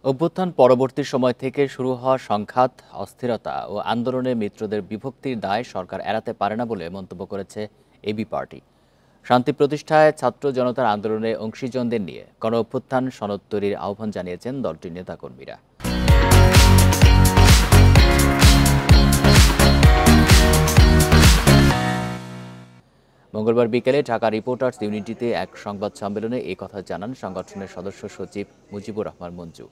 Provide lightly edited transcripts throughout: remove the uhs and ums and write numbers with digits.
অভ্যুত্থান পরবর্তী সময় থেকে শুরু হওয়া সংঘাত, অস্থিরতা ও আন্দোলনে মিত্রদের বিভক্তির দায় সরকার এড়াতে পারে না বলে মন্তব্য করেছে এবি পার্টি। শান্তি প্রতিষ্ঠায় ছাত্র জনতার আন্দোলনে অংশীজনদের নিয়ে গণ অভ্যুত্থান সনদ তৈরির আহ্বান জানিয়েছেন দলটির নেতাকর্মীরা। মঙ্গলবার বিকেলে ঢাকা রিপোর্টার্স ইউনিটিতে এক সংবাদ সম্মেলনে এ কথা জানান সংগঠনের সদস্য সচিব মুজিবুর রহমান মঞ্জু।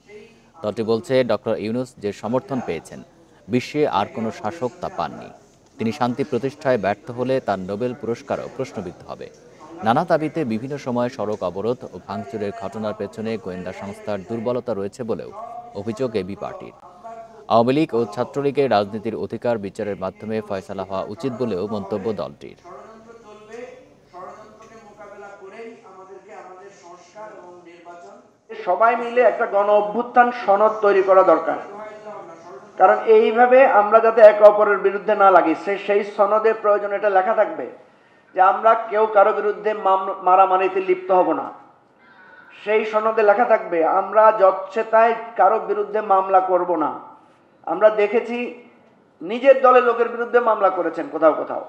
দলটি বলছে, ডক্টর ইউনূস যে সমর্থন পেয়েছেন, বিশ্বে আর কোনো শাসক তা পাননি। তিনি শান্তি প্রতিষ্ঠায় ব্যর্থ হলে তার নোবেল পুরস্কারও প্রশ্নবিদ্ধ হবে। নানা দাবিতে বিভিন্ন সময় সড়ক অবরোধ ও ভাঙচুরের ঘটনার পেছনে গোয়েন্দা সংস্থার দুর্বলতা রয়েছে বলেও অভিযোগ এবি পার্টির। আওয়ামী লীগ ও ছাত্রলীগের রাজনীতির অধিকার বিচারের মাধ্যমে ফয়সালা হওয়া উচিত বলেও মন্তব্য দলটির। সবাই মিলে একটা গণ অভ্যুত্থান সনদ তৈরি করা দরকার, কারণ এইভাবে আমরা যাতে একে অপরের বিরুদ্ধে না লাগি, সেই সনদের প্রয়োজন এটা লেখা থাকবে যে আমরা কেউ কারো বিরুদ্ধে মারামারিতে লিপ্ত হব না। সেই সনদে লেখা থাকবে আমরা যচ্ছেতায় কারো বিরুদ্ধে মামলা করব না। আমরা দেখেছি নিজের দলের লোকের বিরুদ্ধে মামলা করেছেন কোথাও কোথাও।